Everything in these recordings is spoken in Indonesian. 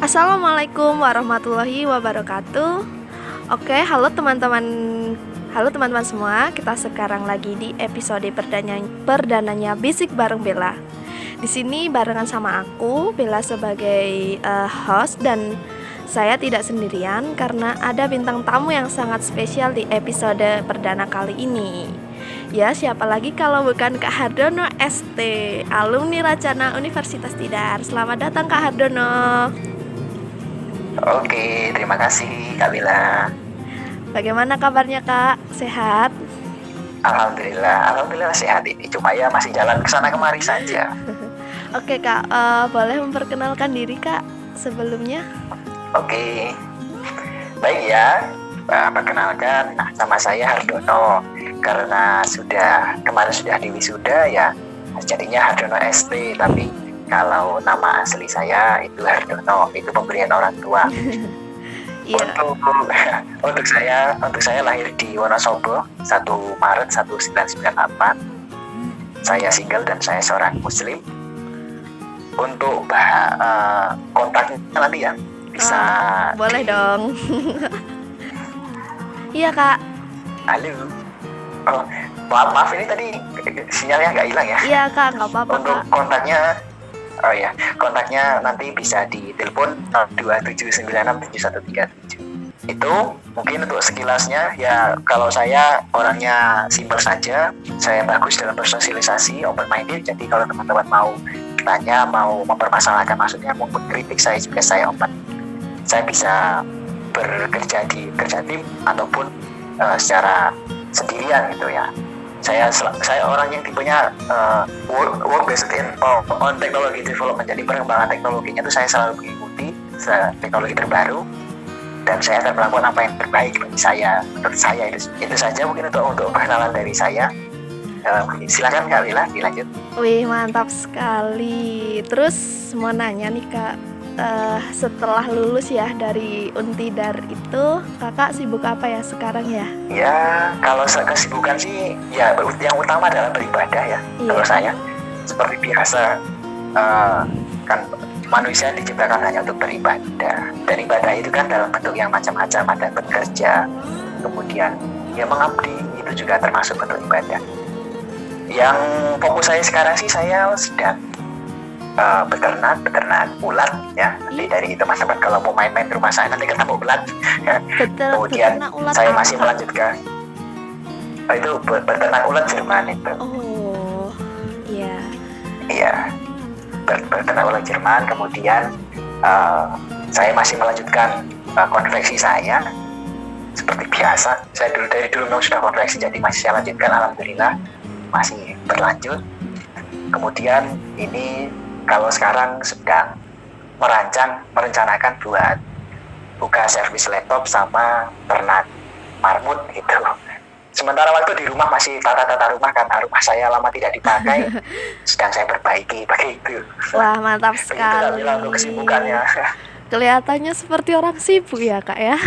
Assalamualaikum warahmatullahi wabarakatuh. Oke, halo teman-teman semua. Kita sekarang lagi di episode perdananya Bisik bareng Bella. Di sini barengan sama aku, Bella sebagai host, dan saya tidak sendirian karena ada bintang tamu yang sangat spesial di episode perdana kali ini. Ya, siapa lagi kalau bukan Kak Hardono ST, alumni Racana Universitas Tidar. Selamat datang Kak Hardono. Oke, terima kasih Kak Bila. Bagaimana kabarnya Kak? Sehat? Alhamdulillah sehat ini. Cuma ya masih jalan kesana kemari saja. Oke Kak, boleh memperkenalkan diri Kak sebelumnya? Oke, baik ya. Perkenalkan, nama saya Hardono. Karena kemarin sudah di wisuda ya, jadinya Hardono ST. Tapi kalau nama asli saya itu Hardono, itu pemberian orang tua. Iya. Untuk saya lahir di Wonosobo 1 Maret 1998. Saya single dan saya seorang muslim. Untuk kontaknya nanti ya bisa boleh dong. Iya Kak. Halo. Oh, maaf ini tadi sinyalnya nggak hilang ya? Iya Kak, nggak apa-apa Untuk Kak. kontaknya nanti bisa di telepon 027967137. Itu mungkin untuk sekilasnya ya. Kalau saya orangnya simpel saja, saya bagus dalam bersosialisasi, open minded. Jadi kalau teman-teman mau tanya, mau mempermasalahkan, maksudnya mau mengkritik saya juga, saya open. Saya bisa bekerja di kerja tim ataupun secara sendirian gitu ya. Saya orang yang tipenya work based on technology development. Jadi perkembangan teknologinya itu saya selalu mengikuti teknologi terbaru, dan saya akan melakukan apa yang terbaik bagi saya. Menurut saya itu saja mungkin untuk perkenalan dari saya. Silakan Kak Lila dilanjut. Wih, mantap sekali. Terus mau nanya nih Kak, setelah lulus ya dari Untidar itu, kakak sibuk apa ya sekarang ya? Ya, kalau kesibukan sih ya yang utama adalah beribadah ya. Iya. Kalau saya seperti biasa, kan manusia diciptakan hanya untuk beribadah, dan ibadah itu kan dalam bentuk yang macam-macam. Ada bekerja, kemudian ya mengabdi, itu juga termasuk bentuk ibadah. Yang fokus saya sekarang sih, saya sedang beternak ulat ya. Nanti dari teman-teman kalau mau main-main di rumah saya nanti ketemu ulat. Kemudian saya masih melanjutkan itu beternak ulat Jerman itu. Oh, iya. Iya, beternak ulat Jerman. Kemudian saya masih melanjutkan konveksi saya seperti biasa. Saya dari dulu memang sudah konveksi, jadi masih saya lanjutkan. Alhamdulillah masih berlanjut. Kemudian ini kalau sekarang sedang merencanakan buat buka servis laptop sama ternak marmut gitu. Sementara waktu di rumah masih tata rumah, karena rumah saya lama tidak dipakai, sedang saya perbaiki begitu. Wah, mantap sekali. Begitu untuk kesibukannya. Kelihatannya seperti orang sibuk ya Kak ya.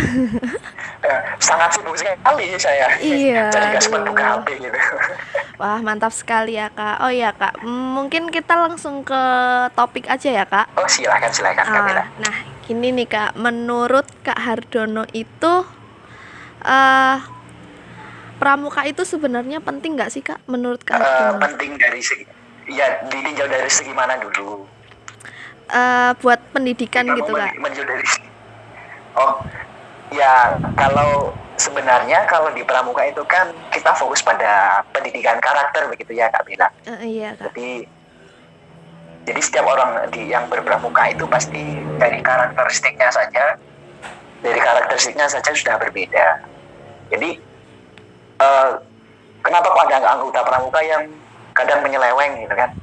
Sangat sibuk sekali saya. Iya. Jadi nggak sempat buka HP gitu. Wah, mantap sekali ya Kak. Oh iya Kak, mungkin kita langsung ke topik aja ya Kak. Oh silakan Kak Bella. Nah, gini nih Kak, menurut Kak Hardono itu pramuka itu sebenarnya penting nggak sih Kak menurut Kak Hardono? Penting dari segi, ya ditinjau dari segi mana dulu? Buat pendidikan gitu Kak. Oh ya, kalau sebenarnya kalau di pramuka itu kan kita fokus pada pendidikan karakter begitu ya Kak Bila. Iya Kak. Jadi setiap orang yang berpramuka itu pasti dari karakteristiknya saja sudah berbeda. Jadi kenapa kok ada anggota pramuka yang kadang menyeleweng gitu kan?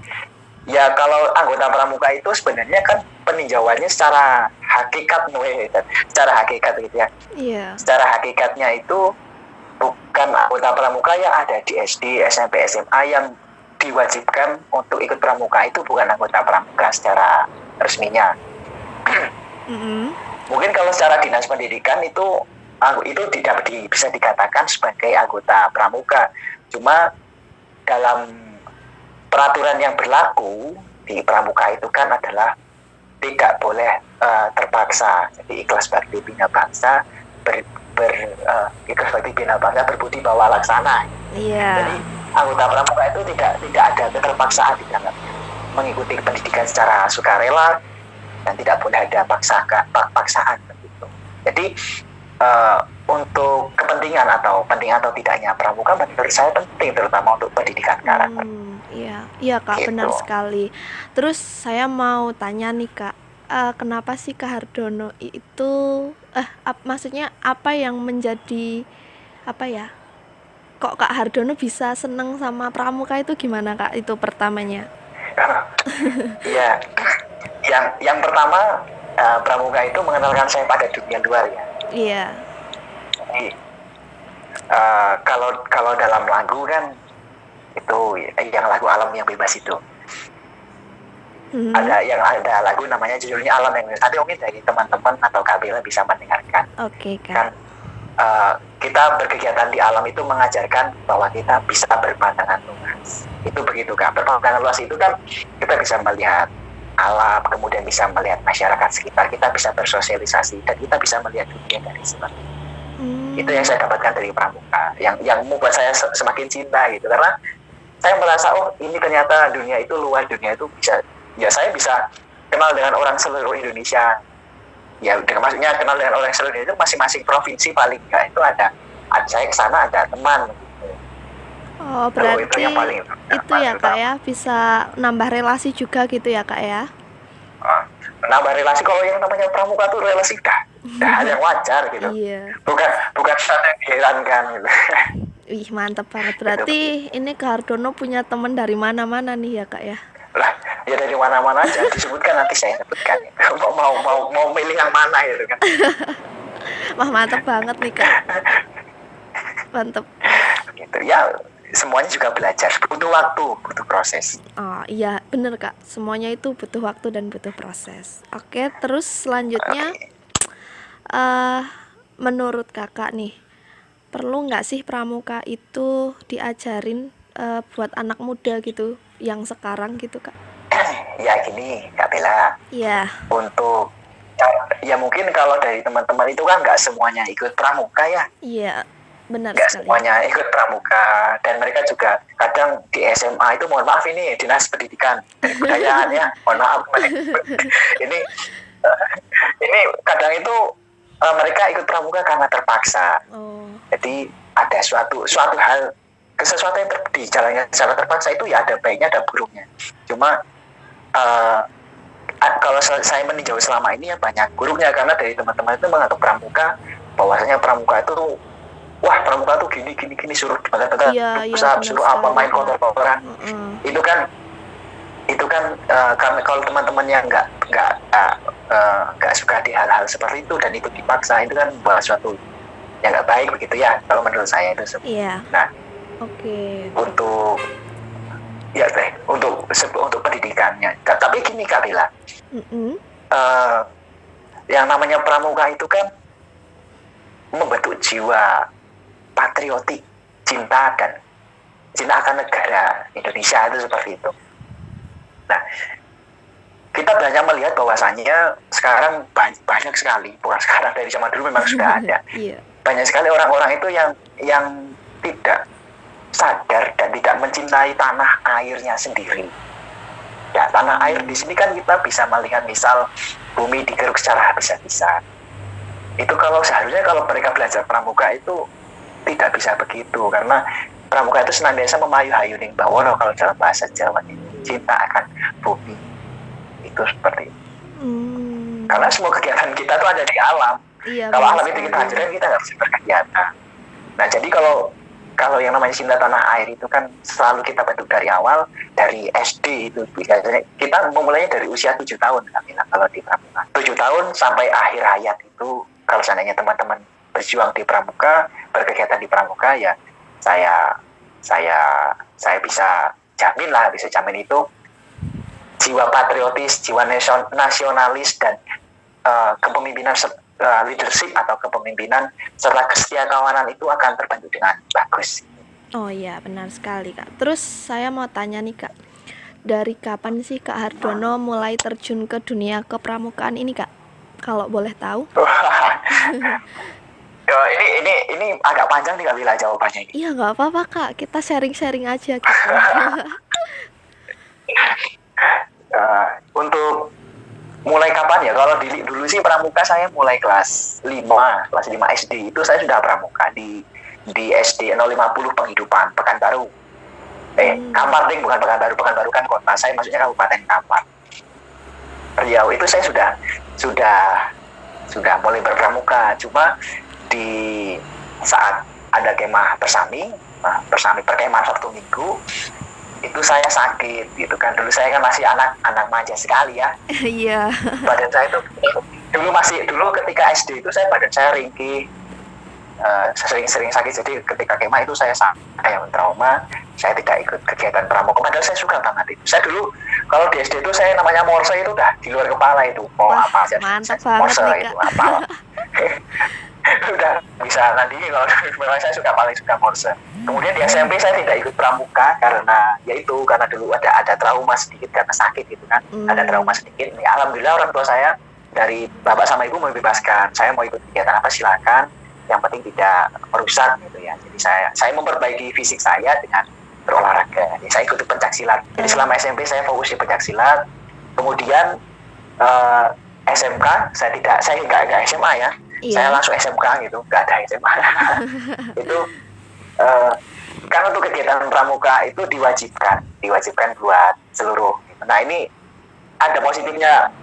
Ya kalau anggota pramuka itu sebenarnya kan peninjauannya secara hakikat gitu ya. Iya. Secara hakikatnya itu bukan anggota pramuka yang ada di SD, SMP, SMA yang diwajibkan untuk ikut pramuka. Itu bukan anggota pramuka secara resminya. Mungkin kalau secara dinas pendidikan itu tidak bisa dikatakan sebagai anggota pramuka. Cuma dalam peraturan yang berlaku di pramuka itu kan adalah tidak boleh terpaksa. Jadi ikhlas bakti bina bangsa, ikhlas bakti bina bangsa, berbudi bawa laksana. Iya. Jadi anggota pramuka itu tidak ada keterpaksaan di dalamnya, mengikuti pendidikan secara sukarela dan tidak boleh ada paksaan begitu. Jadi untuk kepentingan atau penting atau tidaknya pramuka menurut saya penting, terutama untuk pendidikan karakter. Iya Kak, Gitu. benar sekali. Terus saya mau tanya nih Kak, kenapa sih Kak Hardono itu, maksudnya apa yang menjadi, apa ya, kok Kak Hardono bisa seneng sama pramuka itu gimana Kak, itu pertamanya? Iya, yang pertama pramuka itu mengenalkan saya pada dunia luar ya. Iya. Jadi kalau dalam lagu kan itu yang lagu Alam yang Bebas itu ada lagu namanya judulnya Alam yang Bebas. Nanti mungkin dari teman-teman atau Kak Bella bisa mendengarkan. Oke Kak. Kan kita berkegiatan di alam itu mengajarkan bahwa kita bisa berpandangan luas. Itu begitu Kak. Berpandangan luas itu kan kita bisa melihat alam, kemudian bisa melihat masyarakat sekitar, kita bisa bersosialisasi dan kita bisa melihat dunia dari seperti itu. Itu yang saya dapatkan dari pramuka, yang membuat saya semakin cinta gitu, karena saya merasa ini ternyata dunia itu luas, dunia itu bisa, ya saya bisa kenal dengan orang seluruh Indonesia. Ya maksudnya kenal dengan orang seluruh Indonesia, masing-masing provinsi paling enggak itu ada saya ke sana ada teman. Oh, berarti itu yang paling itu ya Kak ya, bisa nambah relasi juga gitu ya Kak ya? Nambah relasi, kalau yang namanya pramuka tuh relasi dah hal yang wajar gitu. Iya. Bukan sesuatu yang diherankan gitu. Wih, mantap banget. Berarti ini Kak Hardono punya teman dari mana-mana nih ya Kak ya? Lah, ya dari mana-mana aja disebutkan, nanti saya sebutkan. Mau milih yang mana gitu kan. Wah, mantap banget nih Kak. Mantap. Gitu ya, semuanya juga belajar, butuh waktu, butuh proses. Oh iya, bener Kak. Semuanya itu butuh waktu dan butuh proses. Oke, terus selanjutnya, menurut Kakak nih, perlu nggak sih pramuka itu diajarin buat anak muda gitu, yang sekarang gitu Kak? Ya gini Kak Bella, Iya. untuk ya mungkin kalau dari teman-teman itu kan nggak semuanya ikut pramuka ya. Iya, benar Nggak sekali. semuanya ikut pramuka, dan mereka juga kadang di SMA itu, mohon maaf ini dinas pendidikan dan kebudayaan ya, mohon maaf ini kadang itu mereka ikut pramuka karena terpaksa. Jadi ada suatu hal, sesuatu yang dijalankan secara terpaksa itu ya ada baiknya ada buruknya. Cuma kalau saya meninjau selama ini ya banyak buruknya, karena dari teman-teman itu menganggap pramuka bahwasanya pramuka itu pramuka tuh gini suruh suruh apa main kotor-kotoran. Itu kan karena kalau teman-teman yang nggak suka di hal-hal seperti itu dan itu dipaksa, itu kan buat suatu yang nggak baik begitu ya, kalau menurut saya itu. Iya. Nah, oke. Untuk pendidikannya. Tapi gini Kak Bella, yang namanya pramuka itu kan membentuk jiwa patriotik, cinta akan negara Indonesia, itu seperti itu. Nah, kita banyak melihat bahwasannya sekarang banyak sekali, bukan sekarang, dari zaman dulu memang sudah ada. Banyak sekali orang-orang itu yang tidak sadar dan tidak mencintai tanah airnya sendiri. Ya, tanah air di sini kan kita bisa melihat, misal bumi digeruk secara habis-habisan. Itu seharusnya kalau mereka belajar pramuka itu tidak bisa begitu, karena pramuka itu senantiasa memayu-hayuning bawono, kalau dalam bahasa Jawa ini cinta akan bumi. Itu seperti itu. Karena semua kegiatan kita tuh ada di alam. Kalau alam itu kita hancurkan, kita nggak bisa berkegiatan. Nah, jadi kalau yang namanya cinta tanah air itu kan selalu kita bentuk dari awal, dari SD itu biasanya kita memulainya dari usia 7 tahun kalau di pramuka. 7 tahun sampai akhir hayat itu, kalau seandainya teman-teman berjuang di pramuka, berkegiatan di pramuka, ya saya bisa jamin itu jiwa patriotis, jiwa nasionalis dan kepemimpinan leadership atau kepemimpinan serta kesetiakawanan itu akan terbentuk dengan bagus. Oh iya, benar sekali Kak. Terus saya mau tanya nih Kak, dari kapan sih Kak Hardono mulai terjun ke dunia kepramukaan ini Kak? Kalau boleh tahu? Ini agak panjang nih Kak Bila jawabannya ini. Iya nggak apa-apa Kak, kita sharing-sharing aja gitu. Untuk mulai kapan ya? Kalau dulu sih pramuka saya mulai kelas 5 SD itu saya sudah pramuka di SD 050 Penghidupan Pekanbaru. Kampar Ring, bukan Pekanbaru kan kota. Saya maksudnya Kabupaten Kampar, Riau. Itu saya sudah mulai berpramuka. Cuma di saat ada kemah bersami perkemahan Sabtu Minggu, itu saya sakit gitu kan. Dulu saya kan masih anak manja sekali ya. Iya. Badan saya itu dulu ketika SD itu badan saya ringkih, sering sakit. Jadi ketika kemah itu saya trauma, saya tidak ikut kegiatan pramuka. Padahal saya suka banget itu. Saya dulu kalau di SD itu saya namanya morse itu udah di luar kepala itu. Wah, mantap banget morse nih itu Kak. apa? Udah bisa nanti kalau memang saya paling suka morse. Kemudian di SMP saya tidak ikut pramuka karena dulu ada trauma sedikit karena sakit gitu kan. Ada trauma sedikit. Ya, alhamdulillah orang tua saya dari bapak sama ibu membebaskan. Saya mau ikut kegiatan apa silakan. Yang penting tidak merusak gitu ya. Jadi saya memperbaiki fisik saya dengan berolahraga. Jadi saya ikut pencaksilat. Jadi selama SMP saya fokus di pencaksilat. Kemudian SMK saya nggak SMA ya. Iya. Saya langsung SMK gitu, nggak ada SMA. Itu kan untuk kegiatan pramuka itu diwajibkan buat seluruh. Nah ini ada positifnya,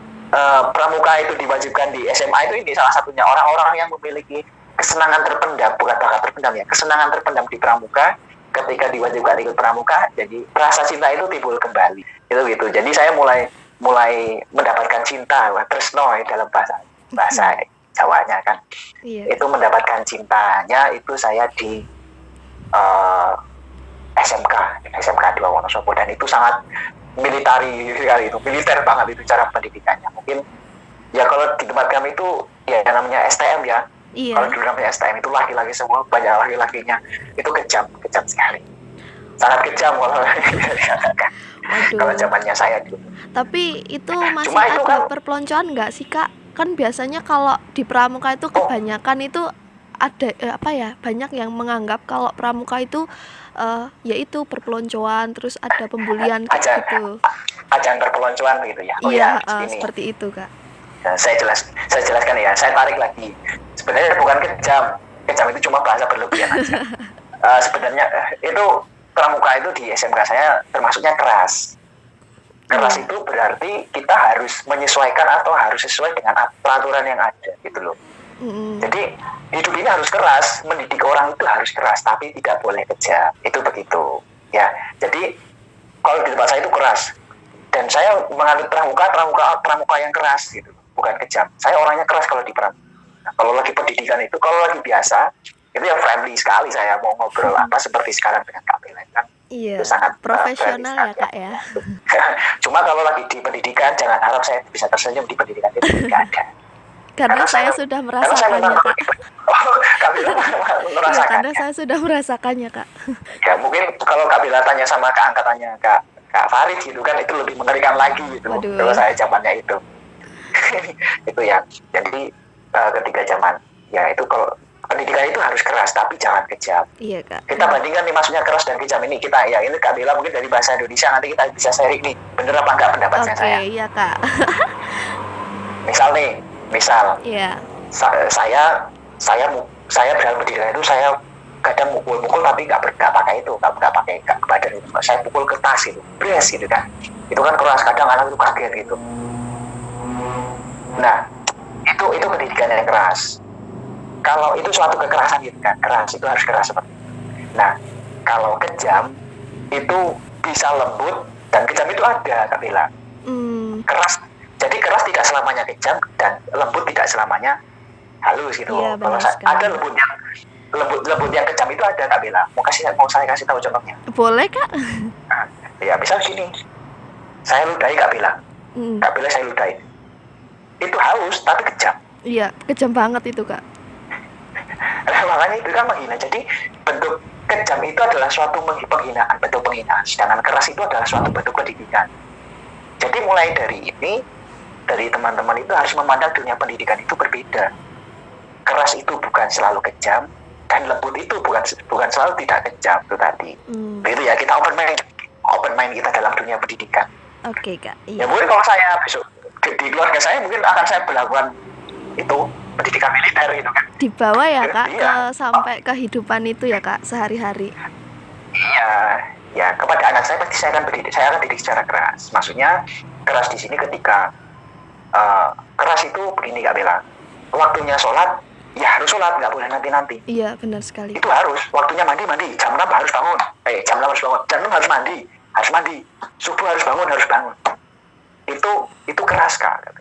pramuka itu diwajibkan di SMA itu, ini salah satunya orang-orang yang memiliki kesenangan terpendam, bukan bakat terpendam ya, kesenangan terpendam di pramuka ketika diwajibkan ikut pramuka, jadi rasa cinta itu timbul kembali. Itu gitu. Jadi saya mulai mendapatkan cinta, tresno dalam bahasa Jawanya kan. Iya. Itu mendapatkan cintanya itu saya di SMK 2 Wonosobo, dan itu sangat militari sekali, itu militer banget itu cara pendidikannya. Mungkin ya kalau di tempat kami itu ya namanya STM ya. Iya. Kalau dulu namanya STM itu laki-laki semua, banyak laki-lakinya, itu kejam sekali, sangat kejam kalau zamannya saya dulu. Tapi itu masih ada kan perpeloncoan nggak sih Kak? Kan biasanya kalau di pramuka itu kebanyakan itu ada banyak yang menganggap kalau pramuka itu yaitu perpeloncoan, terus ada pembulian gitu. Ajang perpeloncoan gitu ya. Iya, seperti itu Kak. Nah, saya jelaskan ya. Saya tarik lagi. Sebenarnya bukan kejam itu cuma bahasa berlebihan aja. Sebenarnya itu pramuka itu di SMK saya termasuknya keras. Keras itu berarti kita harus menyesuaikan atau harus sesuai dengan peraturan yang ada gitu loh. Jadi hidup ini harus keras, mendidik orang itu harus keras, tapi tidak boleh kejam. Itu begitu ya. Jadi kalau di tempat saya itu keras, dan saya menganut pramuka yang keras gitu, bukan kejam. Saya orangnya keras kalau di pramuka. Nah, kalau lagi pendidikan itu, kalau lagi biasa itu yang friendly sekali, saya mau ngobrol apa seperti sekarang dengan Kak Belen kan. Iya, itu sangat profesional ya Kak ya. Cuma kalau lagi di pendidikan jangan harap saya bisa tersenyum di pendidikan, itu tidak ada. Karena saya sudah merasakannya Kak. Karena saya sudah merasakannya Kak. Ya mungkin kalau Kak Bila tanya sama Kak angkatannya Kak Farid gitu kan, itu lebih mengerikan lagi gitu. Waduh. Kalau saya zamannya itu. Itu ya. Jadi ketika zaman ya itu, kalau pendidikan itu harus keras tapi jangan kejam. Iya Kak. Kita bandingkan nih maksudnya keras dan kejam ini, kita ya ini Kak Bella mungkin dari bahasa Indonesia, nanti kita bisa sharing nih bener apa enggak pendapatnya saya. Oke, iya Kak. Misal. Iya. Saya dalam pendidikan itu saya kadang mukul tapi nggak pakai itu, nggak pakai badan itu. Saya pukul kertas gitu, bres gitu kan. Itu kan keras, kadang anak itu kaget gitu. Nah, itu pendidikan yang keras. Kalau itu suatu kekerasan gitu kan, keras itu harus keras seperti itu. Nah, kalau kejam itu bisa lembut, dan kejam itu ada Kak Bella. Keras, jadi keras tidak selamanya kejam, dan lembut tidak selamanya halus gitu. Iya, kalau ada lembut yang kejam itu ada Kak Bella. Mau saya kasih tahu contohnya? Boleh Kak. Nah, ya misal gini, saya ludahi Kak Bella. Kak Bella saya ludahi. Itu halus tapi kejam. Iya, kejam banget itu Kak. Makanya itu kan menghina. Jadi bentuk kejam itu adalah suatu penghinaan, bentuk penghinaan. Sedangkan keras itu adalah suatu bentuk pendidikan. Jadi mulai dari ini, dari teman-teman itu harus memandang dunia pendidikan itu berbeda. Keras itu bukan selalu kejam, dan lembut itu bukan selalu tidak kejam, itu tadi. Begitu ya, kita open mind kita dalam dunia pendidikan. Oke, Kak. Ya mungkin kalau saya besok di keluarga saya mungkin akan saya berlakukan itu pendidikan militer gitu kan. Dibawa ya, Kak, Iya. ke sampai kehidupan itu ya, Kak, sehari-hari. Iya, ya kepada anak saya pasti saya akan didik secara keras. Maksudnya keras di sini ketika keras itu begini Kak Bella. Waktunya sholat, ya harus sholat, nggak boleh nanti-nanti. Iya, benar sekali. Itu harus. Waktunya mandi, jam 6 harus bangun. Jam 6 harus bangun. Jam 6 harus mandi. Subuh harus bangun. Itu keras Kak.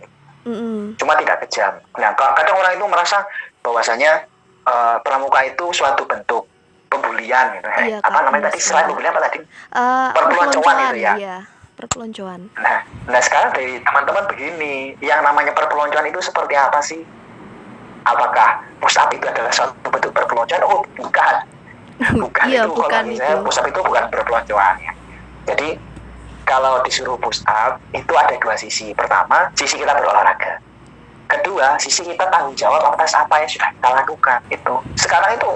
Cuma tidak kejam. Nah, kadang orang itu merasa bahwasanya pramuka itu suatu bentuk pembulian gitu. Iya, Apa Kak, namanya tadi? Selain pembulian apa tadi? Perpeloncoan itu ya. Iya, perpeloncoan. Nah sekarang dari teman-teman begini, yang namanya perpeloncoan itu seperti apa sih? Apakah push up itu adalah suatu bentuk perpeloncoan? Oh bukan. Bukan Iya, itu. bukan Kalau misalnya itu. push up itu bukan perpeloncoan ya. Jadi kalau disuruh push up itu ada dua sisi. Pertama, sisi kita berolahraga. Kedua, sisi kita tanggung jawab atas apa yang sudah kita lakukan. Itu sekarang itu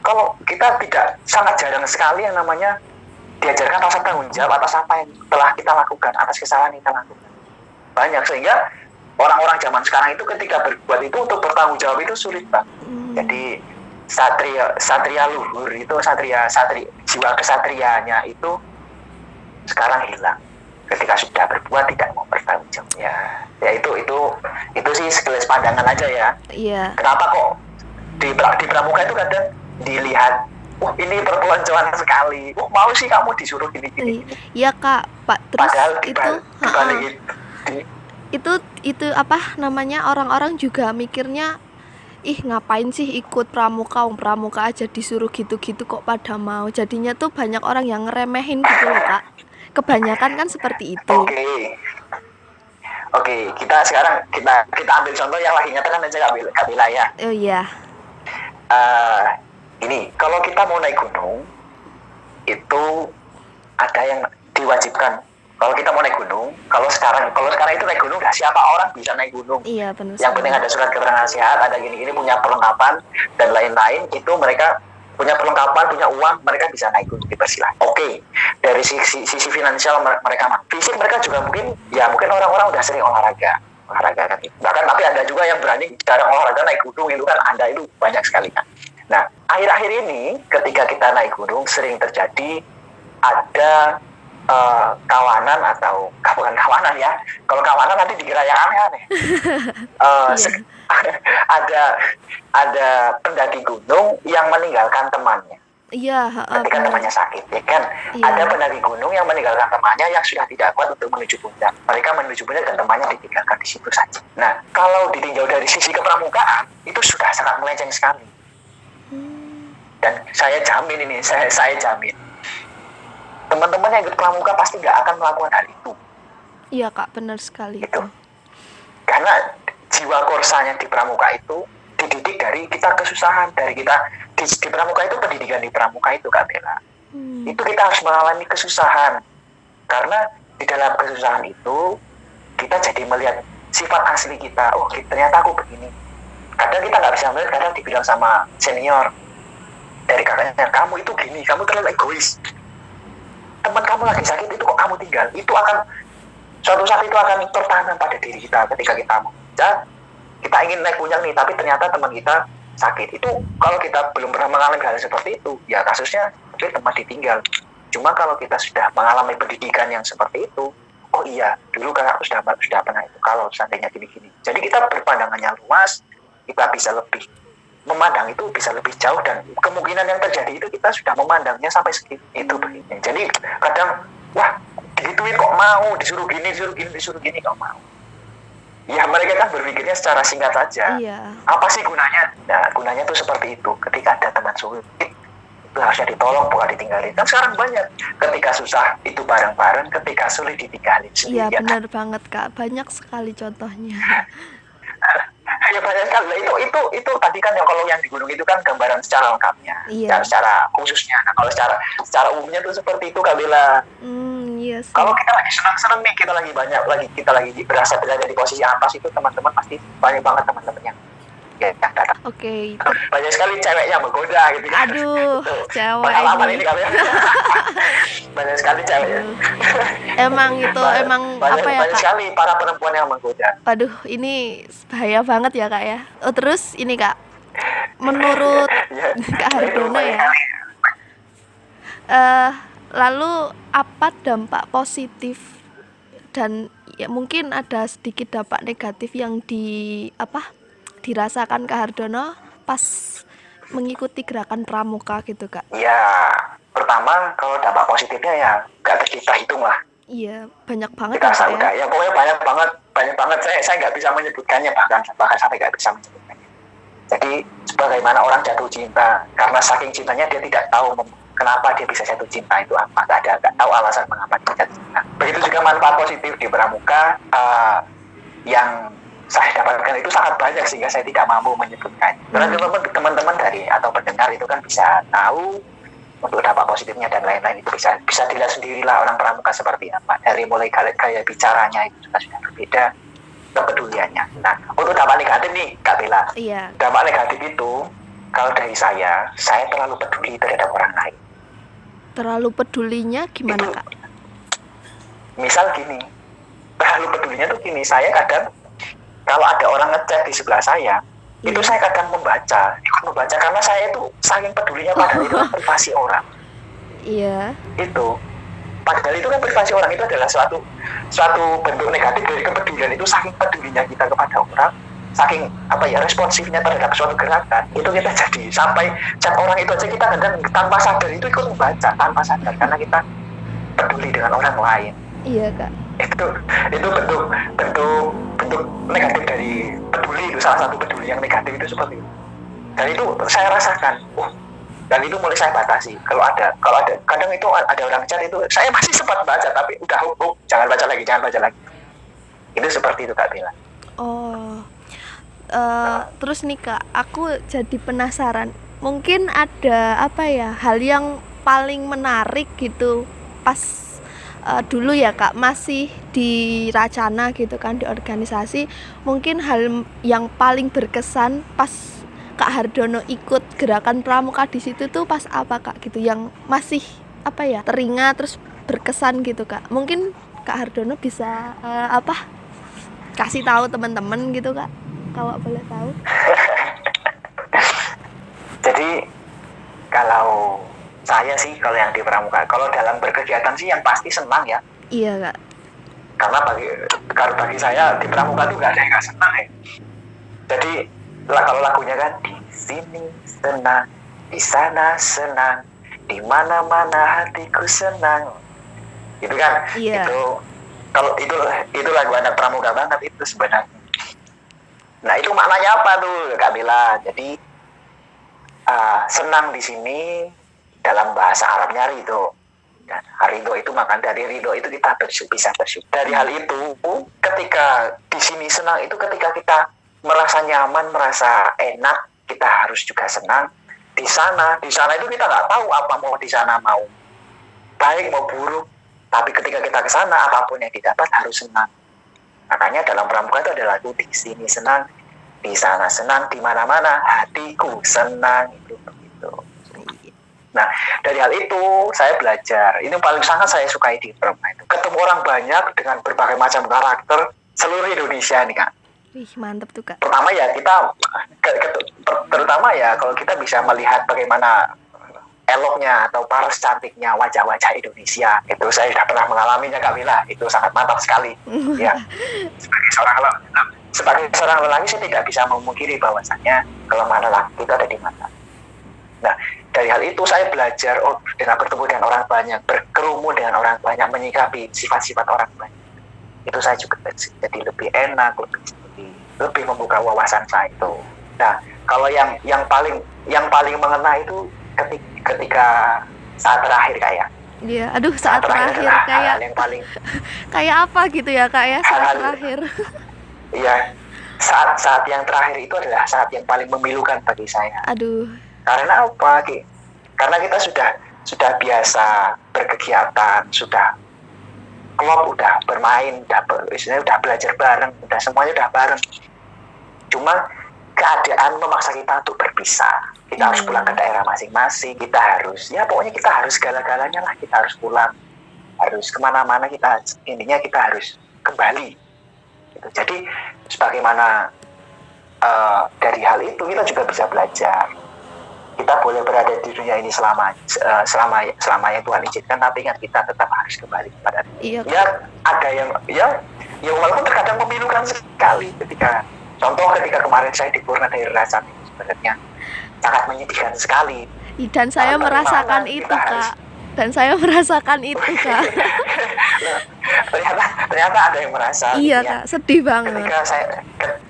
kalau kita tidak, sangat jarang sekali yang namanya diajarkan rasa tanggung jawab atas apa yang telah kita lakukan, atas kesalahan yang kita lakukan. Banyak, sehingga orang-orang zaman sekarang itu ketika berbuat itu untuk bertanggung jawab itu sulit banget. Jadi satria luhur itu jiwa kesatrianya itu sekarang hilang ketika sudah berbuat tidak mau bertanggung jawab. Ya itu sih sekelas pandangan aja ya. Iya. Kenapa kok di pramuka itu kadang dilihat ini perpeloncoan sekali. Mau sih kamu disuruh gini. Iya, Kak. Pak, terus Padahal itu apa namanya, orang-orang juga mikirnya, ih ngapain sih ikut pramuka aja disuruh gitu-gitu kok pada mau. Jadinya tuh banyak orang yang ngeremehin gitu loh, Kak. Kebanyakan kan seperti itu. Oke, kita sekarang kita ambil contoh yang lagi nyatakan aja Kak Bila ya. Oh iya. Ini kalau kita mau naik gunung itu ada yang diwajibkan. Kalau kita mau naik gunung, kalau sekarang itu naik gunung nggak, siapa orang bisa naik gunung. Iya, benar. Yang penting ada surat keterangan sehat, ada gini-gini, punya perlengkapan dan lain-lain, itu mereka punya perlengkapan, punya uang, mereka bisa naik gunung, dipersilahkan. Oke. Dari sisi finansial mereka, fisik mereka juga mungkin orang-orang udah sering olahraga kan. Bahkan tapi ada juga yang berani jarang olahraga naik gunung, itu kan ada, itu banyak sekali kan. Nah, akhir-akhir ini ketika kita naik gunung sering terjadi ada kawanan atau bukan kawanan ya. Kalau kawanan nanti dikira yang aneh-aneh. Ada pendaki gunung yang meninggalkan temannya. Iya, ketika temannya sakit, ya kan? Iya. Ada pendaki gunung yang meninggalkan temannya yang sudah tidak kuat untuk menuju puncak. Mereka menuju puncak dan temannya ditinggalkan di situ saja. Nah, kalau ditinjau dari sisi kepramukaan, itu sudah sangat melenceng sekali. Dan saya jamin ini, saya jamin. Teman-teman yang ikut pramuka pasti nggak akan melakukan hal itu. Iya, Kak, benar sekali. Itu. Karena jiwa korsanya di pramuka itu dididik dari kita kesusahan, dari kita di pramuka itu, pendidikan di pramuka itu Kak Bella. Itu kita harus mengalami kesusahan. Karena di dalam kesusahan itu kita jadi melihat sifat asli kita. Oh, ternyata aku begini. Kadang kita nggak bisa melihat, kadang dibilang sama senior dari kakaknya, kamu itu gini, kamu terlalu egois. Teman kamu lagi sakit itu kok kamu tinggal, itu akan suatu saat itu akan tertanam pada diri kita ketika kita mau kita ingin naik puncak nih, tapi ternyata teman kita sakit. Itu kalau kita belum pernah mengalami hal seperti itu, ya kasusnya mungkin teman ditinggal. Cuma kalau kita sudah mengalami pendidikan yang seperti itu, oh iya dulu kakakku sudah pernah itu, kalau seandainya gini-gini. Jadi kita berpandangannya luas, kita bisa lebih memandang itu bisa lebih jauh, dan kemungkinan yang terjadi itu kita sudah memandangnya sampai segitu itu begini. Jadi kadang digituin kok mau, disuruh gini kok mau. Ya mereka kan berpikirnya secara singkat saja. Iya. Apa sih gunanya? Nah, gunanya tuh seperti itu. Ketika ada teman sulit, itu harusnya ditolong, bukan ditinggalin. Kan sekarang banyak, ketika susah itu bareng-bareng, ketika sulit ditinggalin sendirian. Iya, benar banget Kak, banyak sekali contohnya. Ya banyak sekali. Nah, itu tadi kan yang kalau yang di gunung itu kan gambaran secara lengkapnya, Iya. secara khususnya. Nah, kalau secara umumnya tuh seperti itu Kak Bella. Iya Kalau sih. kita lagi senang-senang nih, kita lagi berada di posisi atas itu, teman-teman pasti banyak banget teman-teman yang datang. Oke. Banyak sekali cewek yang menggoda gitu kan. Aduh, Itu cewek pengalaman ini. ini Kak Bella. Banyak sekali ceweknya. Aduh. Emang itu emang banyak, apa ya banyak Kak? sekali para perempuan yang menggoda. Aduh, ini bahaya banget ya Kak ya. Oh, terus ini Kak, menurut Ya, Kak itu Hardono banyak ya, kali. lalu apa dampak positif dan ya mungkin ada sedikit dampak negatif yang dirasakan Kak Hardono pas mengikuti gerakan pramuka gitu Kak? Ya, pertama kalau dampak positifnya ya nggak kita hitung lah. Iya, banyak banget Kita ya Kak ya. udah, ya pokoknya banyak banget. Saya nggak bisa menyebutkannya, bahkan sampai nggak bisa menyebutkannya. Jadi sebagaimana orang jatuh cinta, karena saking cintanya dia tidak tahu kenapa dia bisa jatuh cinta itu apa, nggak tahu alasan mengapa dia jatuh cinta. Begitu juga manfaat positif di pramuka yang saya dapatkan itu sangat banyak sehingga saya tidak mampu menyebutkan. Karena teman-teman dari atau pendengar itu kan bisa tahu untuk dampak positifnya dan lain-lain, itu bisa dilihat sendirilah orang pramuka seperti apa. Dari mulai gaya bicaranya itu juga sudah berbeda, kepeduliannya. Nah, untuk dampak negatif nih Kak Bella. Iya. Dampak negatif itu kalau dari saya terlalu peduli terhadap orang lain. Terlalu pedulinya gimana Itu, Kak? misal gini, terlalu pedulinya tuh gini, saya kadang kalau ada orang ngechat di sebelah saya, itu saya kadang ikut membaca karena saya itu saking pedulinya, padahal itu kan privasi orang. Iya. Itu padahal itu kan privasi orang, itu adalah suatu bentuk negatif dari kepedulian. Itu saking pedulinya kita kepada orang, saking responsifnya terhadap suatu gerakan, itu kita jadi sampai chat orang itu aja kita kadang tanpa sadar itu ikut membaca tanpa sadar karena kita peduli dengan orang lain. Iya Kak. Itu bentuk negatif dari peduli. Itu salah satu peduli yang negatif itu seperti itu. Dan itu saya rasakan. Dan itu mulai saya batasi. Kalau ada kadang itu ada orang chat itu saya masih sempat baca, tapi udah jangan baca lagi. Itu seperti itu Kak Bella. Terus nih Kak, aku jadi penasaran. Mungkin ada hal yang paling menarik gitu pas dulu ya Kak, masih di Racana gitu kan, di organisasi. Mungkin hal yang paling berkesan pas Kak Hardono ikut gerakan pramuka di situ tuh pas apa Kak gitu, yang masih teringat terus berkesan gitu Kak. Mungkin Kak Hardono bisa kasih tahu teman-teman gitu Kak, kalau boleh tahu. Jadi kalau saya sih, kalau yang di pramuka, kalau dalam berkegiatan sih yang pasti senang ya. Iya Kak. Karena bagi saya di pramuka tuh nggak ada yang nggak senang ya. Jadi kalau lagunya kan, di sini senang, di sana senang, di mana-mana hatiku senang. Itu kan, Iya. itu lagu anak pramuka banget itu sebenarnya. Nah, itu maknanya apa tuh Kak Bella? Jadi senang di sini dalam bahasa Arabnya ridho. Dan ridho itu, maka dari ridho itu kita bisa bersyukur. Dari hal itu, ketika di sini senang itu ketika kita merasa nyaman, merasa enak, kita harus juga senang. Di sana itu kita nggak tahu apa mau di sana, mau baik mau buruk. Tapi ketika kita ke sana, apapun yang didapat harus senang. Makanya dalam pramuka itu ada lagu, di sini senang, di sana senang, di mana-mana hatiku senang, itu begitu. Nah, dari hal itu saya belajar. Ini paling sangat saya sukai di pramuka itu. Ketemu orang banyak dengan berbagai macam karakter seluruh Indonesia nih Kak. Wih, mantep tuh Kak. Pertama ya kita, terutama ya kalau kita bisa melihat bagaimana eloknya atau paras cantiknya wajah-wajah Indonesia, itu saya sudah pernah mengalaminya Kak Bella. Itu sangat mantap sekali. Ya, sebagai seorang lelaki saya tidak bisa memungkiri bahwasannya kelemahan lelaki itu ada di mata. Nah, dari hal itu saya belajar dengan bertemu dengan orang banyak, berkerumun dengan orang banyak, menyikapi sifat-sifat orang banyak. Itu saya juga jadi lebih enak, lebih membuka wawasan saya itu. Nah, kalau yang paling mengena itu ketika saat terakhir kayak. Iya, aduh saat terakhir kayak yang paling kayak apa gitu ya Kak ya, saat terakhir. Iya. saat yang terakhir itu adalah saat yang paling memilukan bagi saya. Aduh. Karena apa? Karena kita sudah biasa berkegiatan, sudah klub, udah bermain, udah belajar bareng, udah semuanya udah bareng. Cuma keadaan memaksa kita untuk berpisah. Kita harus pulang ke daerah masing-masing. Kita harus, ya pokoknya kita harus segala-galanya lah. Kita harus pulang, harus kemana-mana. Intinya kita harus kembali. Gitu. Jadi sebagaimana dari hal itu kita juga bisa belajar. Kita boleh berada di dunia ini selamanya Tuhan izinkan, tapi ingat kita tetap harus kembali kepada Iya. Ya ada yang ya walaupun terkadang memilukan sekali ketika kemarin saya di Purna dari Rasan, sebenarnya sangat menyedihkan sekali. Dan saya merasakan itu, Kak. Dan saya merasakan itu, Kak. ternyata ada yang merasa. Iya, gitu, Kak. Sedih banget.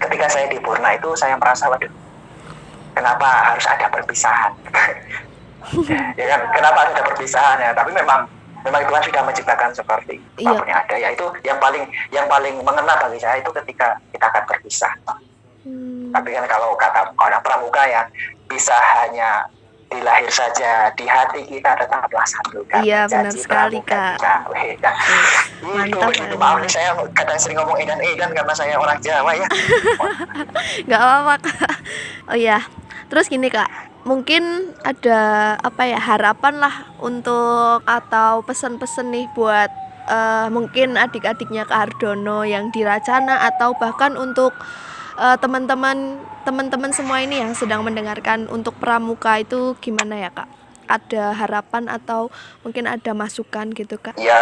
Ketika saya di Purna itu saya merasa, waduh, kenapa harus ada perpisahan? Ya kan, kenapa harus ada perpisahan ya? Tapi memang Tuhan sudah menciptakan seperti apapun yang ada. Yaitu yang paling mengena bagi saya itu ketika kita akan berpisah. Tapi kan kalau kata orang pramuka ya, bisa hanya di lahir saja, di hati kita tetaplah satu kan. Iya, benar sekali, Kak. Mantap. Maaf nih, saya kadang sering ngomong edan karena saya orang Jawa ya. Nggak apa-apa, Kak. Oh iya, terus gini, Kak, mungkin ada harapan lah untuk atau pesan-pesan nih buat mungkin adik-adiknya Kak Hardono yang di Racana, atau bahkan untuk teman-teman semua ini yang sedang mendengarkan untuk pramuka itu gimana ya, Kak? Ada harapan atau mungkin ada masukan gitu, Kak? Ya,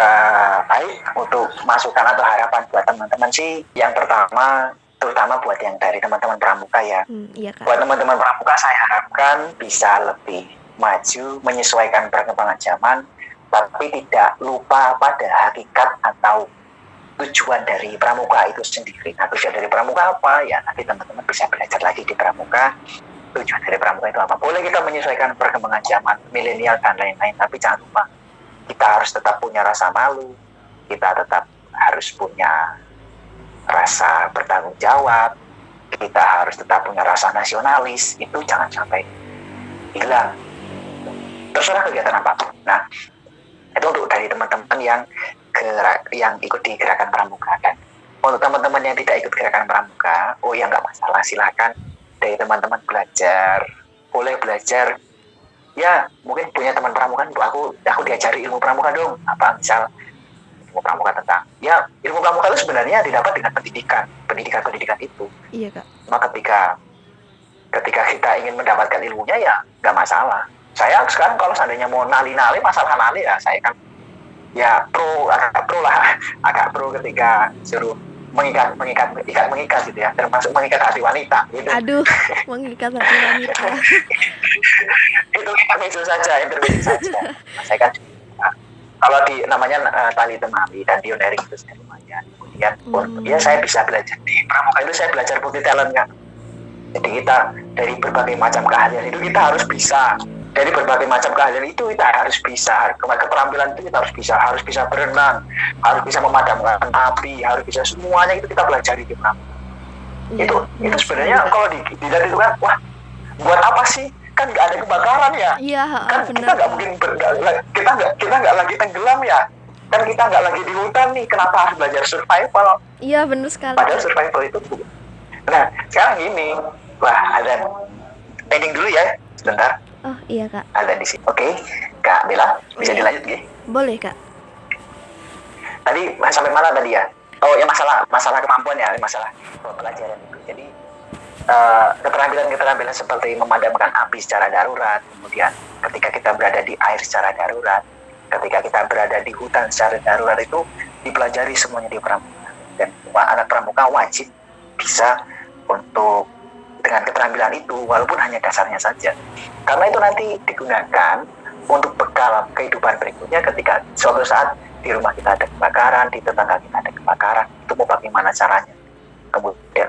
baik, untuk masukan atau harapan buat teman-teman sih, yang pertama terutama buat yang dari teman-teman pramuka ya. Iya, Kak. Buat teman-teman pramuka saya harapkan bisa lebih maju, menyesuaikan perkembangan zaman, tapi tidak lupa pada hakikat atau tujuan dari pramuka itu sendiri. Nah, tujuan dari pramuka apa? Ya nanti teman-teman bisa belajar lagi di pramuka. Tujuan dari pramuka itu apa? Boleh kita menyesuaikan perkembangan zaman, milenial dan lain-lain, tapi jangan lupa kita harus tetap punya rasa malu, kita tetap harus punya rasa bertanggung jawab, kita harus tetap punya rasa nasionalis. Itu jangan sampai hilang, terserah kegiatan apa. Nah, itu untuk dari teman-teman yang ikut di gerakan pramuka. Dan untuk teman-teman yang tidak ikut gerakan pramuka, ya nggak masalah, silakan dari teman-teman boleh belajar. Ya mungkin punya teman pramuka, aku diajari ilmu pramuka dong, misal ilmu pramuka tentang, ya ilmu pramuka itu sebenarnya didapat dengan pendidikan itu. Iya, Kak. Maka ketika kita ingin mendapatkan ilmunya ya nggak masalah. Saya sekarang kalau seandainya mau nali masalah nali ya, saya kan ya agak pro ketika suruh mengikat gitu ya, termasuk mengikat hati wanita gitu. Aduh, mengikat hati wanita. Itu intermezzo saja. Saya kan kalau di namanya tali temali dan pioneering itu saya lumayan. Kemudian ya saya bisa belajar di pramuka itu, saya belajar multi talent kan. Jadi kita dari berbagai macam keahlian itu kita harus bisa. Dari berbagai macam keahlian itu kita harus bisa, keterampilan itu kita harus bisa berenang, harus bisa memadamkan api, harus bisa, semuanya itu kita pelajari di pramuka. Itu sebenarnya kalau dilihat itu kan, wah, buat apa sih? Kan nggak ada kebakaran ya. Iya, kan benar. Kita nggak mungkin kita nggak lagi tenggelam ya. Kan kita nggak lagi di hutan nih. Kenapa harus belajar survival? Iya, benar sekali. Padahal survival itu. Nah, sekarang gini, ada pending dulu ya, sebentar. Oh iya, Kak. Ada di sini. Oke, Kak Bella, bisa dilanjut gak? Boleh, Kak. Tadi sampai mana tadi ya? Oh ya, masalah kemampuan ya, masalah pelajaran itu. Jadi keterampilan seperti memadamkan api secara darurat, kemudian ketika kita berada di air secara darurat, ketika kita berada di hutan secara darurat, itu dipelajari semuanya di pramuka. Dan anak pramuka wajib bisa untuk dengan keterampilan itu, walaupun hanya dasarnya saja, karena itu nanti digunakan untuk bekal kehidupan berikutnya. Ketika suatu saat di rumah kita ada kebakaran, di tetangga kita ada kebakaran, itu mau bagaimana caranya. Kemudian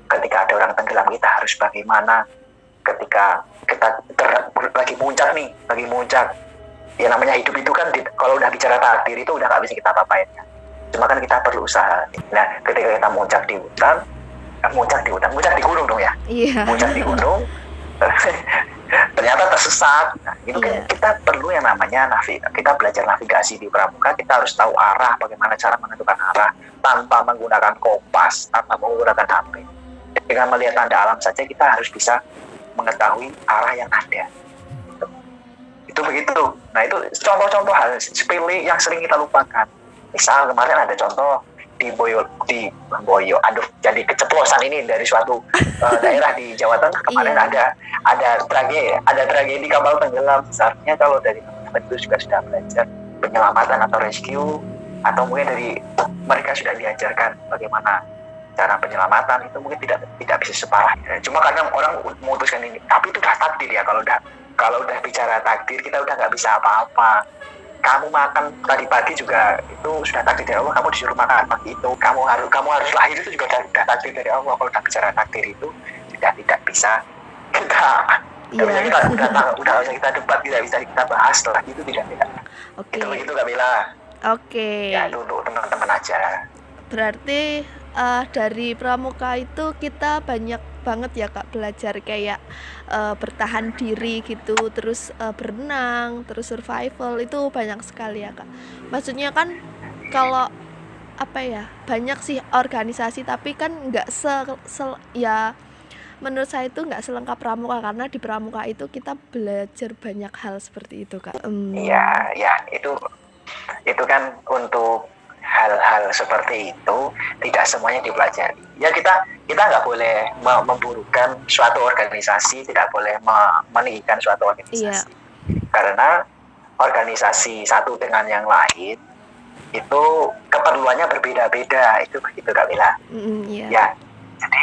ketika ada orang tenggelam, kita harus bagaimana. Ketika kita lagi muncak, ya namanya hidup itu kan, kalau udah bicara takdir itu udah nggak bisa kita apa-apain. Cuma kan kita perlu usaha. Nah, ketika kita muncak di hutan, muncak di gunung dong ya. Iya. Muncak di gunung ternyata tersesat. Nah, itu kan Iya. kita perlu yang namanya kita belajar navigasi di pramuka. Kita harus tahu arah, bagaimana cara menentukan arah tanpa menggunakan kompas, tanpa menggunakan HP. Dengan melihat tanda alam saja kita harus bisa mengetahui arah yang ada. Itu begitu. Nah, itu contoh-contoh hal sepele yang sering kita lupakan. Misal kemarin ada contoh di Boyo, aduh, jadi keceplosan ini dari suatu daerah di Jawa Tengah kemarin. Iya. ada tragedi kapal tenggelam. Seharusnya kalau dari teman-teman itu juga sudah belajar penyelamatan atau rescue, atau mungkin dari mereka sudah diajarkan bagaimana cara penyelamatan, itu mungkin tidak bisa separah. Cuma kadang orang memutuskan ini, tapi itu udah takdir ya. Kalau udah bicara takdir, kita udah nggak bisa apa-apa. Kamu makan tadi pagi juga itu sudah takdir dari Allah. Kamu disuruh makan pagi itu, kamu harus lahir itu juga udah takdir dari Allah. Kalau udah bicara takdir itu tidak bisa kita udah usah kita debat, tidak bisa kita bahas setelah itu, tidak. Oke. Itu begitu Kak Bella. Oke. Ya itu untuk teman-teman aja. Berarti dari pramuka itu kita banyak banget ya Kak belajar kayak bertahan diri gitu, terus berenang, terus survival, itu banyak sekali ya Kak. Maksudnya kan kalau apa ya, banyak sih organisasi tapi kan nggak ya menurut saya itu nggak selengkap pramuka, karena di pramuka itu kita belajar banyak hal seperti itu Kak. Iya, ya itu kan untuk hal-hal seperti itu tidak semuanya dipelajari. Ya kita nggak boleh memburukan suatu organisasi, tidak boleh meninggikan suatu organisasi. Iya. Karena organisasi satu dengan yang lain itu keperluannya berbeda-beda, itu begitu Kak Bella. Iya. Ya, jadi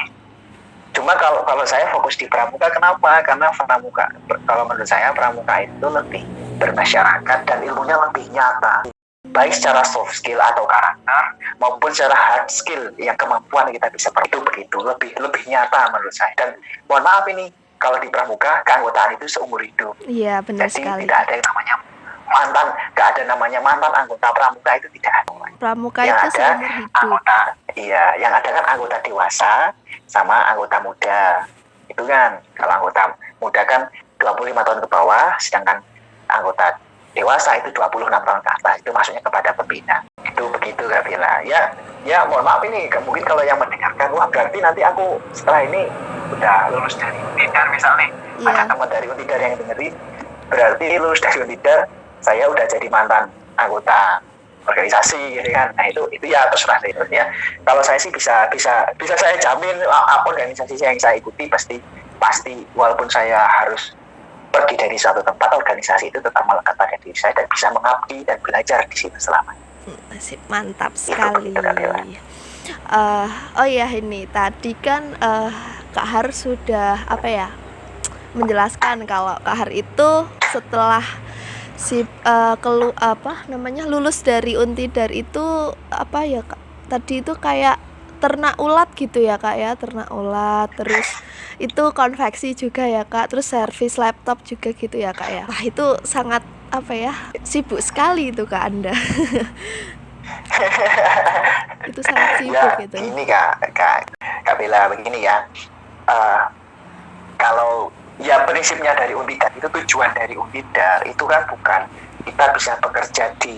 cuma kalau saya fokus di pramuka, kenapa? Karena pramuka, kalau menurut saya pramuka itu lebih bermasyarakat dan ilmunya lebih nyata, baik secara soft skill atau karakter maupun secara hard skill, yang kemampuan kita bisa begitu lebih nyata menurut saya. Dan mohon maaf ini, kalau di pramuka keanggotaan itu seumur hidup. Iya, benar Jadi sekali. tidak ada yang namanya mantan, nggak ada namanya mantan anggota pramuka, itu tidak ada. Pramuka Yang itu ada seumur hidup. anggota, iya, yang ada kan anggota dewasa sama anggota muda. Itu kan kalau anggota muda kan 25 tahun ke bawah, sedangkan anggota dewasa itu 26 tahun ke atas. Itu maksudnya kepada pembina. Itu begitu Kak Bella. Ya mohon maaf ini, mungkin kalau yang mendengarkan, wah berarti nanti aku setelah ini udah lulus dari Untidar misalnya. Iya. Ada teman dari Untidar yang dengerin, berarti lulus dari Untidar saya udah jadi mantan anggota organisasi gitu kan. Nah itu ya terserah itu ya. Kalau saya sih bisa saya jamin organisasi yang saya ikuti pasti walaupun saya harus pergi dari suatu tempat, organisasi itu tetap melekat pada diri saya dan bisa mengabdi dan belajar di situ selamanya. Mantap sekali. Oh ya, ini tadi kan Kak Har sudah menjelaskan kalau Kak Har itu setelah lulus dari Untidar itu Kak, tadi itu kayak ternak ulat gitu ya Kak ya, ternak ulat, terus itu konveksi juga ya Kak, terus servis laptop juga gitu ya Kak ya. Wah itu sangat sibuk sekali itu Kak Anda. Itu sangat sibuk ya, gitu. Ini Kak Bella, begini ya, kalau ya prinsipnya dari Untidar itu, tujuan dari Untidar itu kan bukan kita bisa bekerja di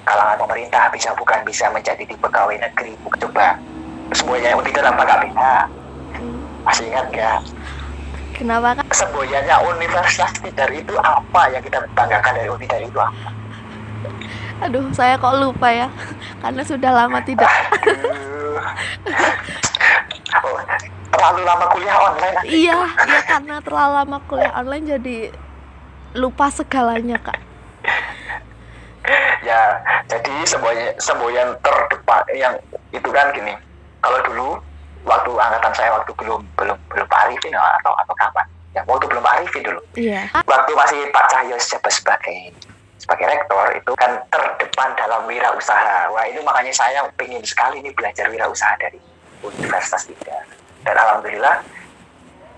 kalangan pemerintah, bukan bisa menjadi di pegawai negeri. Coba semboyannya Untidar apa Kak Bella? Masih ingat nggak? Kenapa Kak? Semboyannya Universitas Untidar itu apa, yang kita banggakan dari Untidar itu apa? Aduh, saya kok lupa ya, karena sudah lama tidak. Terlalu lama kuliah online. Iya, karena terlalu lama kuliah online jadi lupa segalanya Kak. Ya, jadi semboyan terdepan yang itu kan gini. Kalau dulu waktu angkatan saya, waktu belum Pak Arifin atau kapan? Ya, waktu belum Pak Arifin dulu. Iya. Waktu masih Pak Cahyo sebagai rektor, itu kan terdepan dalam wirausaha. Wah, itu makanya saya pengen sekali nih belajar wirausaha dari Universitas Untidar. Dan alhamdulillah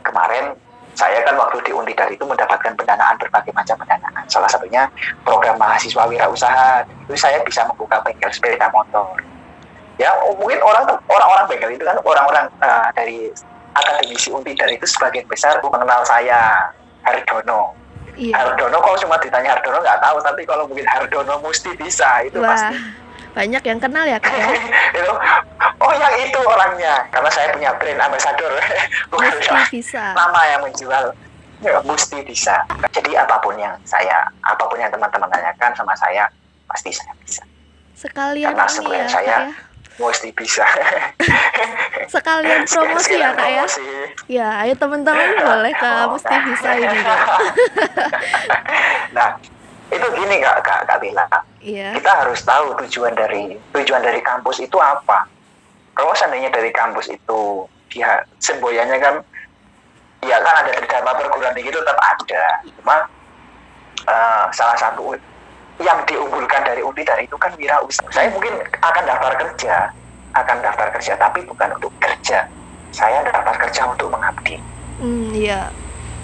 kemarin saya kan waktu di Untidar itu mendapatkan pendanaan, berbagai macam pendanaan. Salah satunya program mahasiswa wirausaha. Itu saya bisa membuka bengkel sepeda motor. Ya mungkin orang-orang bengkel itu kan orang-orang dari akademisi Untidar itu sebagian besar mengenal saya Hardono. Iya. Hardono kalau cuma ditanya Hardono nggak tahu, tapi kalau mungkin Hardono mesti bisa itu Wah, pasti. banyak yang kenal ya Kak ya. Itu, oh yang itu orangnya, karena saya punya brand ambassador, bukan Mesti bisa. nama yang menjual. Ya, mesti bisa. Jadi apapun yang teman-teman tanyakan sama saya pasti saya bisa. Sekalian Karena ini sebenarnya ya Kak saya ya. mesti bisa. Sekalian promosi ya Kak ya. Promosi. Ya, ayo teman-teman boleh ke Mesti Bisa ini Kak. Nah, itu gini Kak Bella. Iya. Kita harus tahu tujuan dari kampus itu apa. Kalau seandainya dari kampus itu dia semboyannya kan, ya kan ada Tridharma perguruan tinggi itu tetap ada. Cuma salah satu yang diunggulkan dari Untidar itu kan wirausaha. Saya mungkin akan daftar kerja, tapi bukan untuk kerja. Saya daftar kerja untuk mengabdi. Iya.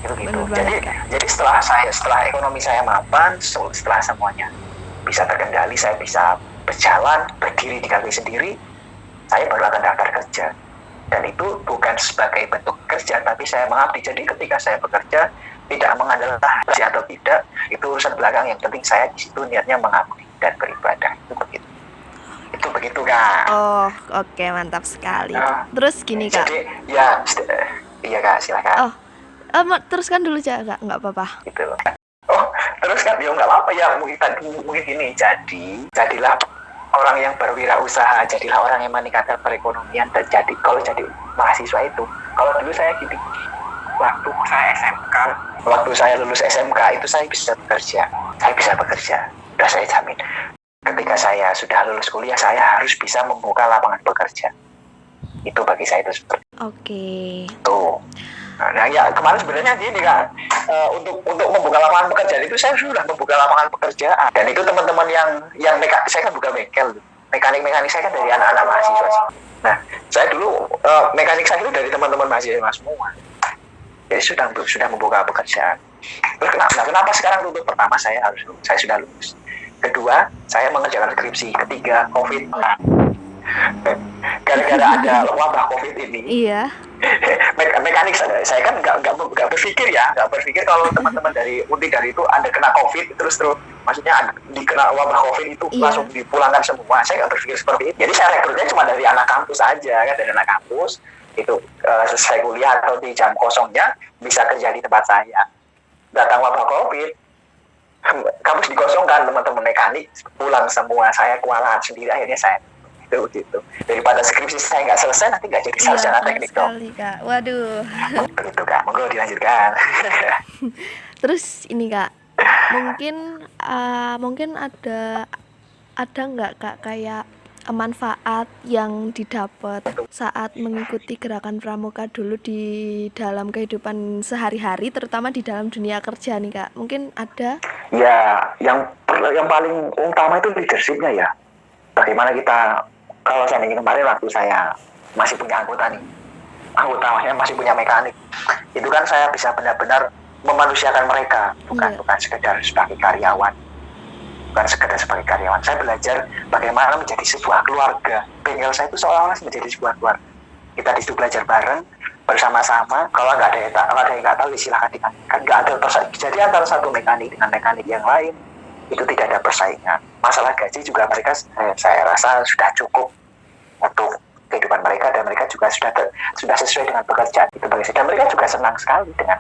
Gitu. Bener banget, Kak. Jadi setelah ekonomi saya mapan, setelah semuanya bisa terkendali, saya bisa berjalan, berdiri di kaki sendiri, saya baru akan daftar kerja. Dan itu bukan sebagai bentuk kerja, tapi saya mengabdi. Jadi ketika saya bekerja, tidak mengandalkan kerja atau tidak, itu urusan belakang. Yang penting saya di situ niatnya mengabdi dan beribadah. Itu begitu Kak. Oh, oke, mantap sekali. Terus gini Kak. Jadi ya, iya Kak, silakan. Teruskan dulu aja Kak, nggak apa-apa. Gitu. Oh, terus kan ya nggak apa-apa ya, mungkin gini. Jadilah orang yang berwirausaha, jadilah orang yang meningkatkan perekonomian. Dan kalau jadi mahasiswa itu, kalau dulu saya gini, waktu saya lulus SMK itu saya bisa bekerja, udah saya jamin. Ketika saya sudah lulus kuliah, saya harus bisa membuka lapangan pekerja. Itu bagi saya itu seperti itu. Nah ya kemarin sebenarnya gini Kak, untuk membuka lapangan pekerjaan itu saya sudah membuka lapangan pekerjaan. Dan itu teman-teman yang saya kan buka bengkel, mekanik saya kan dari anak-anak mahasiswa sih. Nah saya dulu mekanik saya itu dari teman-teman mahasiswa semua. Jadi sudah membuka pekerjaan. Terus kenapa sekarang tutup? Pertama saya sudah lulus. Kedua saya mengerjakan skripsi. Ketiga COVID. Gara-gara ada wabah COVID ini. Iya. Mekanik saya kan nggak berpikir kalau teman-teman dari Untidar itu ada kena COVID terus maksudnya dikena wabah COVID itu langsung dipulangkan semua. Saya nggak berpikir seperti itu. Jadi saya rekrutnya cuma dari anak kampus aja kan, dari anak kampus itu selesai kuliah atau di jam kosongnya bisa kerja di tempat saya. Datang wabah COVID, kampus dikosongkan, teman-teman mekanik pulang semua, saya kewalahan sendiri, akhirnya saya gitu. Daripada skripsi saya nggak selesai, nanti nggak jadi sarjana teknik dong. Kak. Waduh. Begitu Kak, monggo dilanjutkan. Terus ini Kak, mungkin ada nggak Kak kayak manfaat yang didapat saat mengikuti gerakan pramuka dulu di dalam kehidupan sehari-hari, terutama di dalam dunia kerja nih Kak? Mungkin ada? Ya, yang paling utama itu leadershipnya ya. Bagaimana kita, kalau seandainya kemarin waktu saya masih punya anggota masih punya mekanik, itu kan saya bisa benar-benar memanusiakan mereka, bukan sekedar sebagai karyawan. Saya belajar bagaimana menjadi sebuah keluarga. Bengkel saya itu seolah-olah menjadi sebuah keluarga. Kita di situ belajar bareng, bersama-sama. Kalau nggak ada yang nggak tahu, silahkan ditanyakan. Nggak ada persaingan. Jadi antara satu mekanik dengan mekanik yang lain itu tidak ada persaingan. Masalah gaji juga mereka saya rasa sudah cukup untuk kehidupan mereka, dan mereka juga sudah sesuai dengan pekerjaan itu bagi saya. Dan mereka juga senang sekali dengan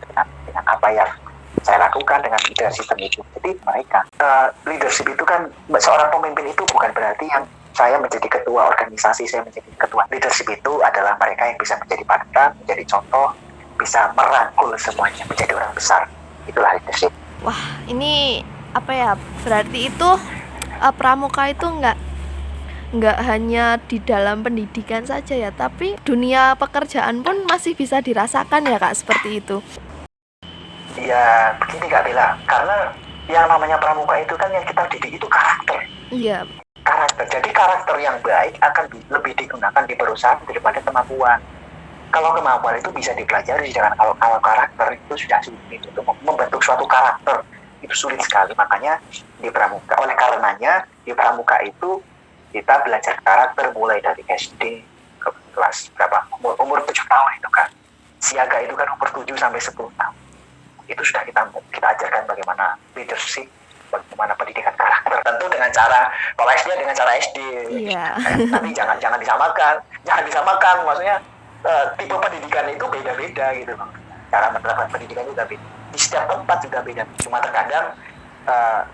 apa yang saya lakukan, dengan leadership itu. Jadi mereka leadership itu kan, seorang pemimpin itu bukan berarti yang saya menjadi ketua organisasi, saya menjadi ketua. Leadership itu adalah mereka yang bisa menjadi panutan, menjadi contoh, bisa merangkul semuanya menjadi orang besar. Itulah leadership. Wah, ini apa ya, berarti itu pramuka itu nggak hanya di dalam pendidikan saja ya, tapi dunia pekerjaan pun masih bisa dirasakan ya Kak, seperti itu. Ya begini Kak Bella, karena yang namanya pramuka itu kan yang kita didik itu karakter. Iya. Karakter. Jadi karakter yang baik akan lebih digunakan di perusahaan daripada kemampuan. Kalau kemampuan itu bisa dipelajari, jangan kalau karakter itu sudah sulit untuk membentuk suatu karakter itu sulit sekali. Makanya di pramuka, oleh karenanya di pramuka itu Kita belajar karakter mulai dari SD ke kelas berapa? Umur 7 tahun itu kan. Siaga itu kan umur 7 sampai 10 tahun. Itu sudah kita ajarkan bagaimana leadership, bagaimana pendidikan karakter. Tentu dengan cara, kalau SD dengan cara SD. Iya. Tapi jangan disamakan. Maksudnya tipe pendidikan itu beda-beda gitu. Cara menerapkan pendidikan juga beda. Di setiap tempat juga beda. Cuma terkadang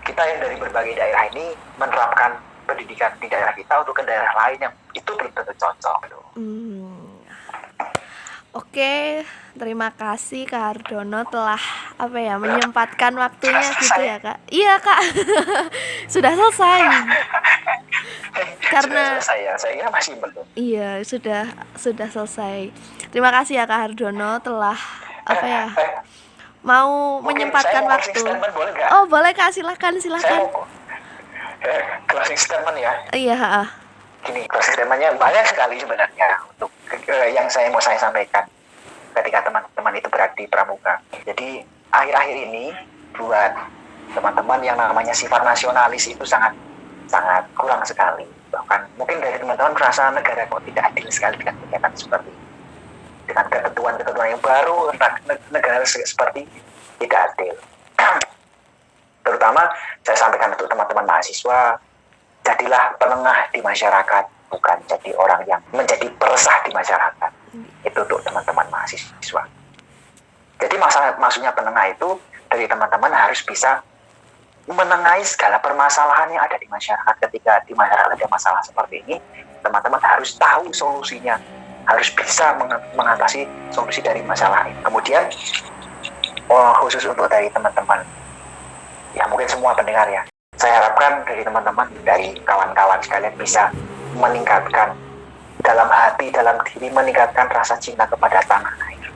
kita yang dari berbagai daerah ini menerapkan pendidikan di daerah kita untuk ke daerah lain yang itu belum tentu cocok. Oke, terima kasih Kak Hardono telah menyempatkan waktunya gitu ya Kak. Iya Kak, sudah selesai. Karena saya masih belum. Iya, sudah selesai. Terima kasih ya Kak Hardono telah mau menyempatkan waktu. Oh boleh Kak, silakan. Closing statement ya. Iya. Gini, closing statementnya banyak sekali sebenarnya untuk yang mau saya sampaikan ketika teman-teman itu berada di pramuka. Jadi akhir-akhir ini buat teman-teman yang namanya sifat nasionalis itu sangat kurang sekali. Bahkan mungkin dari teman-teman merasa negara kok tidak adil sekali dengan kegiatan seperti ini. Dengan ketentuan yang baru, negara seperti tidak adil. Terutama saya sampaikan untuk teman-teman mahasiswa, jadilah penengah di masyarakat, bukan jadi orang yang menjadi peresah di masyarakat. Itu untuk teman-teman mahasiswa. Jadi maksudnya penengah itu dari teman-teman harus bisa menengahi segala permasalahan yang ada di masyarakat. Ketika di masyarakat ada masalah seperti ini, teman-teman harus tahu solusinya, harus bisa mengatasi solusi dari masalah ini. Kemudian khusus untuk dari teman-teman, ya mungkin semua pendengar ya, saya harapkan dari teman-teman, dari kawan-kawan sekalian bisa meningkatkan dalam hati, dalam diri, meningkatkan rasa cinta kepada tanah air.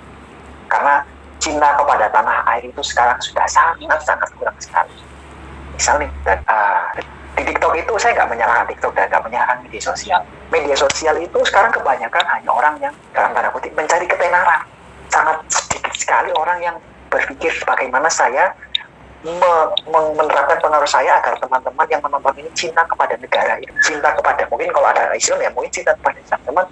Karena cinta kepada tanah air itu sekarang sudah sangat kurang sekali. Misalnya di TikTok itu saya nggak menyalahkan TikTok dan nggak menyalahkan media sosial. Media sosial itu sekarang kebanyakan hanya orang yang dalam tanda kutip mencari ketenaran. Sangat sedikit sekali orang yang berpikir bagaimana saya menerapkan pengaruh saya agar teman-teman yang menonton ini cinta kepada negara ini, cinta kepada, mungkin kalau ada Islam ya mungkin cinta kepada Islam. Teman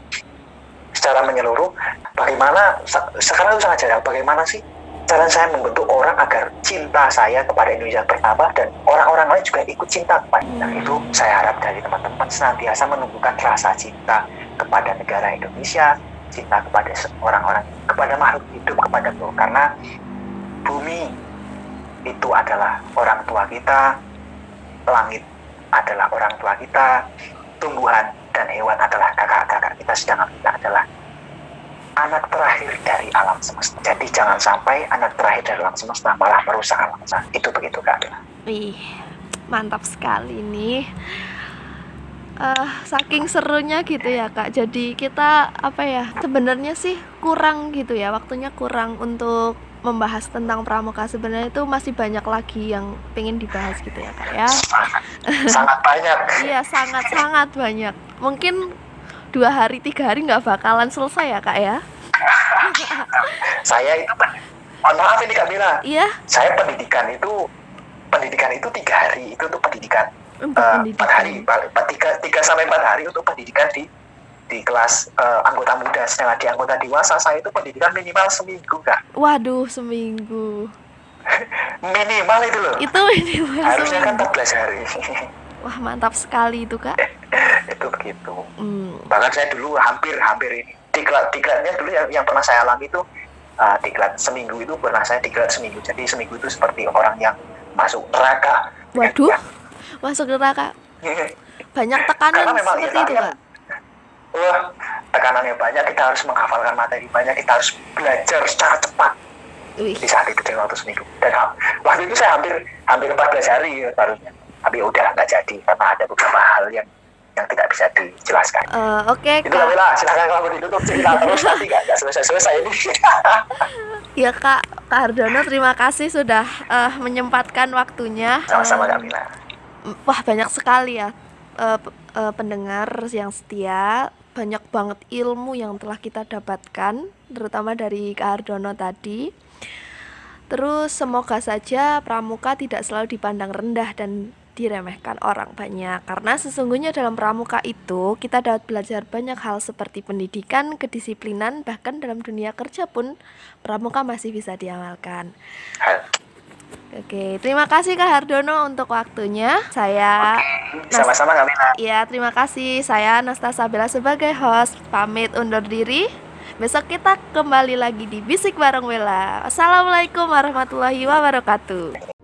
secara menyeluruh, bagaimana sekarang itu sangat jarang, bagaimana sih cara saya membentuk orang agar cinta saya kepada Indonesia bertambah dan orang-orang lain juga ikut cinta kepada. Nah, itu saya harap dari teman-teman senantiasa menumbuhkan rasa cinta kepada negara Indonesia, cinta kepada orang-orang, kepada makhluk hidup, kepada Tuhan. Karena bumi itu adalah orang tua kita, langit adalah orang tua kita, tumbuhan dan hewan adalah kakak-kakak kita, sedangkan kita adalah anak terakhir dari alam semesta. Jadi jangan sampai anak terakhir dari alam semesta malah merusak alam semesta. Itu begitu Kak. Wih, mantap sekali nih. Saking serunya gitu ya Kak. Jadi kita sebenarnya sih kurang gitu ya, waktunya kurang untuk membahas tentang pramuka. Sebenarnya itu masih banyak lagi yang pengen dibahas gitu ya Kak ya. Sangat banyak. Iya, sangat banyak. Mungkin 2 hari 3 hari nggak bakalan selesai ya Kak ya. Saya itu maaf ini Kak Mila. Iya. Saya pendidikan itu 3 hari itu untuk pendidikan. 4 hari, 3 sampai 4 hari untuk pendidikan di kelas anggota muda. Sedangkan di anggota dewasa saya itu pendidikan minimal seminggu Kak. Waduh, seminggu. Minimal itu loh. Itu minimal. Harusnya kan 14 hari. Wah, mantap sekali itu Kak. Itu begitu. Bahkan saya dulu hampir ini diklatnya dulu yang pernah saya alami itu diklat seminggu itu pernah saya diklat seminggu. Jadi seminggu itu seperti orang yang masuk neraka. Waduh, masuk neraka. Banyak tekanan seperti itu Kak. Wah, tekanannya banyak, kita harus menghafalkan materi banyak, kita harus belajar secara cepat. Di saat itu dalam waktu seminggu. Dan waktu itu saya hampir 14 hari harusnya. Tapi udah nggak jadi karena ada beberapa hal yang tidak bisa dijelaskan. Oke, itu Kak. Lah, silakan kalau ditutup cerita terus nanti nggak selesai ini. Ya Kak Hardono, terima kasih sudah menyempatkan waktunya. Sama-sama Kak Mila. Wah, banyak sekali ya pendengar yang setia, banyak banget ilmu yang telah kita dapatkan, terutama dari Kak Hardono tadi. Terus semoga saja pramuka tidak selalu dipandang rendah dan diremehkan orang banyak. Karena sesungguhnya dalam pramuka itu kita dapat belajar banyak hal seperti pendidikan, kedisiplinan, bahkan dalam dunia kerja pun pramuka masih bisa diamalkan. Oke, terima kasih Kak Hardono untuk waktunya. Saya Sama-sama Kak Mila. Ya, terima kasih. Saya Anastasia Bella sebagai host pamit undur diri. Besok kita kembali lagi di Bisik Bareng Bella. Assalamualaikum warahmatullahi wabarakatuh.